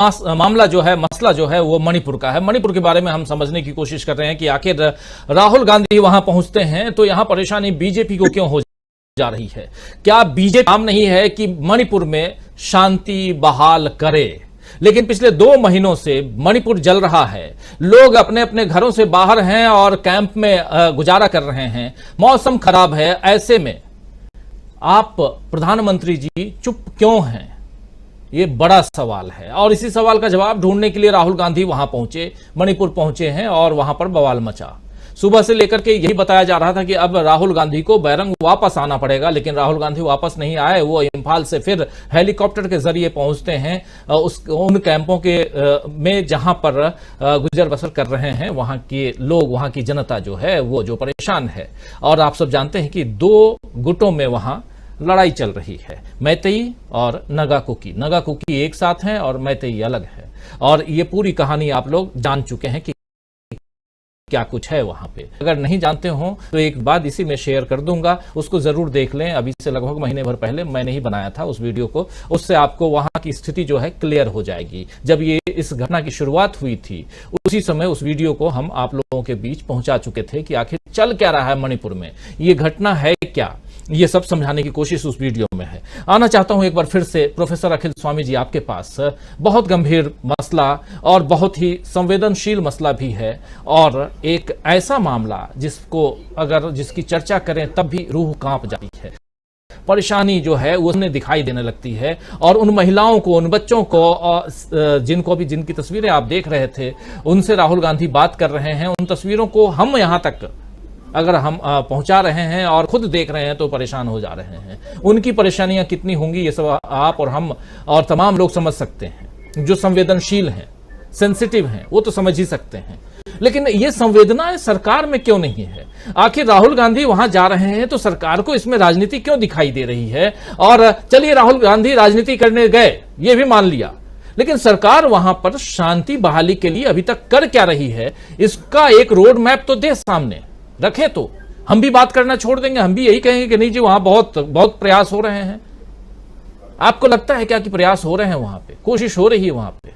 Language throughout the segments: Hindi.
मामला जो है, मसला जो है वो मणिपुर का है। मणिपुर के बारे में हम समझने की कोशिश कर रहे हैं कि आखिर राहुल गांधी वहां पहुंचते हैं तो यहां परेशानी बीजेपी को क्यों हो जा रही है। क्या बीजेपी काम नहीं है कि मणिपुर में शांति बहाल करे, लेकिन पिछले 2 महीनों से मणिपुर जल रहा है। लोग अपने अपने घरों से बाहर हैं और कैंप में गुजारा कर रहे हैं। मौसम खराब है, ऐसे में आप प्रधानमंत्री जी चुप क्यों हैं, ये बड़ा सवाल है। और इसी सवाल का जवाब ढूंढने के लिए राहुल गांधी वहां पहुंचे, मणिपुर पहुंचे हैं और वहां पर बवाल मचा। सुबह से लेकर के यही बताया जा रहा था कि अब राहुल गांधी को बैरंग वापस आना पड़ेगा, लेकिन राहुल गांधी वापस नहीं आए। वो इंफाल से फिर हेलीकॉप्टर के जरिए पहुंचते हैं उन कैंपों के में जहां पर गुजर बसर कर रहे हैं वहां के लोग, वहां की जनता जो है वो जो परेशान है। और आप सब जानते हैं कि 2 गुटों में वहां लड़ाई चल रही है, मैतेई और नगा कुकी। नगा कुकी एक साथ हैं और मैतेई अलग है। और ये पूरी कहानी आप लोग जान चुके हैं कि क्या कुछ है वहां पे। अगर नहीं जानते हो तो एक बात इसी में शेयर कर दूंगा, उसको जरूर देख लें। अभी से लगभग महीने भर पहले मैंने ही बनाया था उस वीडियो को, उससे आपको वहां की स्थिति जो है क्लियर हो जाएगी। जब ये इस घटना की शुरुआत हुई थी उसी समय उस वीडियो को हम आप लोगों के बीच पहुंचा चुके थे कि आखिर चल क्या रहा है मणिपुर में, ये घटना है क्या, ये सब समझाने की कोशिश उस वीडियो में है। आना चाहता हूं एक बार फिर से प्रोफेसर अखिल स्वामी जी आपके पास। बहुत गंभीर मसला और बहुत ही संवेदनशील मसला भी है, और एक ऐसा मामला जिसकी चर्चा करें तब भी रूह कांप जाती है। परेशानी जो है उसमें दिखाई देने लगती है, और उन महिलाओं को, उन बच्चों को जिनकी तस्वीरें आप देख रहे थे, उनसे राहुल गांधी बात कर रहे हैं। उन तस्वीरों को हम यहां तक अगर हम पहुंचा रहे हैं और खुद देख रहे हैं तो परेशान हो जा रहे हैं। उनकी परेशानियां कितनी होंगी ये सब आप और हम और तमाम लोग समझ सकते हैं। जो संवेदनशील हैं, सेंसिटिव हैं, वो तो समझ ही सकते हैं। लेकिन ये संवेदनाएं सरकार में क्यों नहीं है? आखिर राहुल गांधी वहां जा रहे हैं तो सरकार को इसमें राजनीति क्यों दिखाई दे रही है? और चलिए राहुल गांधी राजनीति करने गए, ये भी मान लिया, लेकिन सरकार वहां पर शांति बहाली के लिए अभी तक कर क्या रही है, इसका एक रोड मैप तो दे सामने रखे तो हम भी बात करना छोड़ देंगे। हम भी यही कहेंगे कि नहीं जी वहां बहुत बहुत प्रयास हो रहे हैं। आपको लगता है क्या कि प्रयास हो रहे हैं, वहां पे कोशिश हो रही है वहां पे?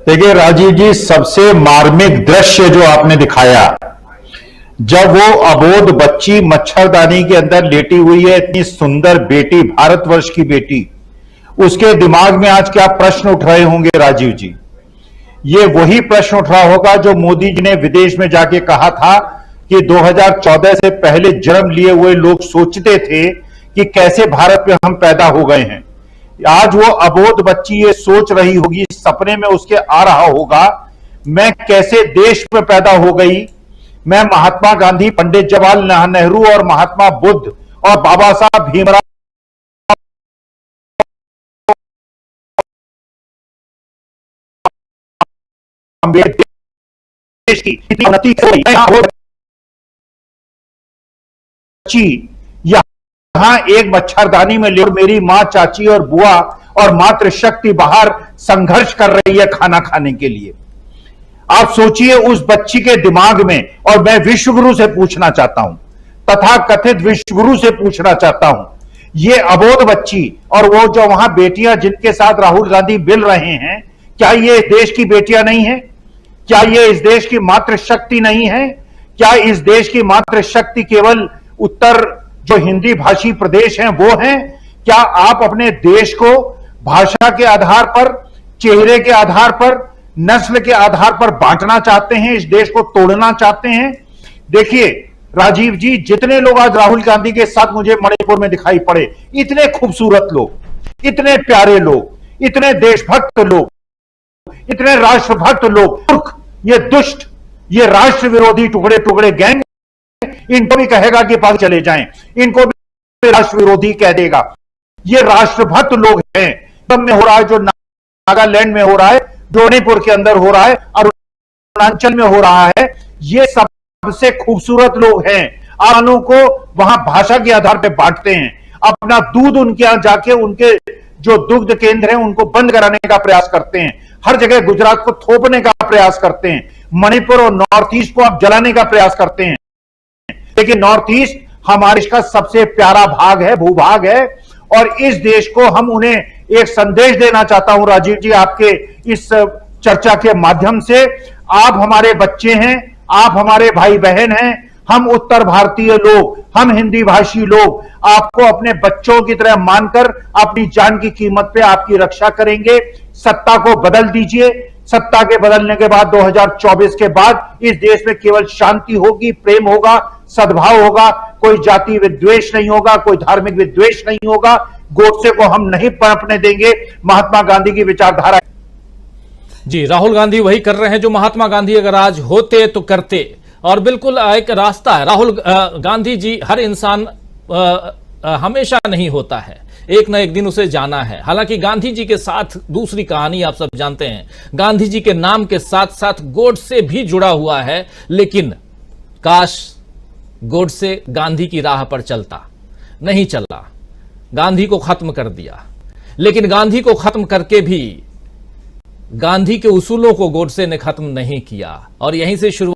देखिए राजीव जी, सबसे मार्मिक दृश्य जो आपने दिखाया, जब वो अबोध बच्ची मच्छरदानी के अंदर लेटी हुई है, इतनी सुंदर बेटी, भारतवर्ष की बेटी, उसके दिमाग में आज क्या प्रश्न उठ रहे होंगे राजीव जी? ये वही प्रश्न उठ रहा होगा जो मोदी जी ने विदेश में जाके कहा था कि 2014 से पहले जन्म लिए हुए लोग सोचते थे कि कैसे भारत में हम पैदा हो गए हैं। आज वो अबोध बच्ची ये सोच रही होगी, सपने में उसके आ रहा होगा, मैं कैसे देश में पैदा हो गई। मैं महात्मा गांधी, पंडित जवाहरलाल नेहरू और महात्मा बुद्ध और बाबा साहब भीमराव देश की इतनी उन्नति यहां एक मच्छरदानी में ले, मेरी मां, चाची और बुआ और मातृशक्ति बाहर संघर्ष कर रही है खाना खाने के लिए। आप सोचिए उस बच्ची के दिमाग में। और मैं विश्वगुरु से पूछना चाहता हूं, तथा कथित विश्वगुरु से पूछना चाहता हूं, ये अबोध बच्ची और वो जो वहां बेटियां जिनके साथ राहुल गांधी मिल रहे हैं, क्या ये इस देश की बेटियां नहीं है? क्या ये इस देश की मातृशक्ति नहीं है? क्या इस देश की मातृशक्ति केवल उत्तर जो हिंदी भाषी प्रदेश हैं वो हैं? क्या आप अपने देश को भाषा के आधार पर, चेहरे के आधार पर, नस्ल के आधार पर बांटना चाहते हैं? इस देश को तोड़ना चाहते हैं? देखिए राजीव जी, जितने लोग आज राहुल गांधी के साथ मुझे मणिपुर में दिखाई पड़े, इतने खूबसूरत लोग, इतने प्यारे लोग, इतने देशभक्त लोग, इतने राष्ट्रभक्त लोग, ये दुष्ट, ये राष्ट्र विरोधी टुकड़े टुकड़े गैंग, इनको भी कहेगा कि पास चले जाएं, इनको भी राष्ट्र विरोधी कह देगा। ये राष्ट्रभक्त लोग हैं। सब में हो रहा है, जो नागालैंड में हो रहा है, जो मणिपुर के अंदर हो रहा है, अरुणाचल में हो रहा है, ये सबसे खूबसूरत लोग हैं। आनों को वहां भाषा के आधार पर बांटते हैं। अपना दूध उनके यहां जाके उनके जो दुग्ध केंद्र हैं उनको बंद कराने का प्रयास करते हैं। हर जगह गुजरात को थोपने का प्रयास करते हैं। मणिपुर और नॉर्थ ईस्ट को आप जलाने का प्रयास करते हैं। लेकिन नॉर्थ ईस्ट हमारे देश का सबसे प्यारा भाग है, भूभाग है, और इस देश को हम उन्हें एक संदेश देना चाहता हूं राजीव जी, आपके इस चर्चा के माध्यम से। आप हमारे बच्चे हैं, आप हमारे भाई बहन हैं, हम उत्तर भारतीय लोग, हम हिंदी भाषी लोग आपको अपने बच्चों की तरह मानकर अपनी जान की कीमत पे आपकी रक्षा करेंगे। सत्ता को बदल दीजिए। सत्ता के बदलने के बाद 2024 के बाद इस देश में केवल शांति होगी, प्रेम होगा, सद्भाव होगा, कोई जाति विद्वेष नहीं होगा, कोई धार्मिक विद्वेष नहीं होगा। गोडसे को हम नहीं पनपने देंगे। महात्मा गांधी की विचारधारा। जी, राहुल गांधी वही कर रहे हैं जो महात्मा गांधी अगर आज होते तो करते, और बिल्कुल एक रास्ता है। राहुल गांधी जी, हर इंसान हमेशा नहीं होता है, एक न एक दिन उसे जाना है। हालांकि गांधी जी के साथ दूसरी कहानी आप सब जानते हैं, गांधी जी के नाम के साथ साथ गोडसे भी जुड़ा हुआ है। लेकिन काश गोडसे गांधी की राह पर चलता, नहीं चला, गांधी को खत्म कर दिया। लेकिन गांधी को खत्म करके भी गांधी के उसूलों को गोडसे ने खत्म नहीं किया, और यहीं से शुरू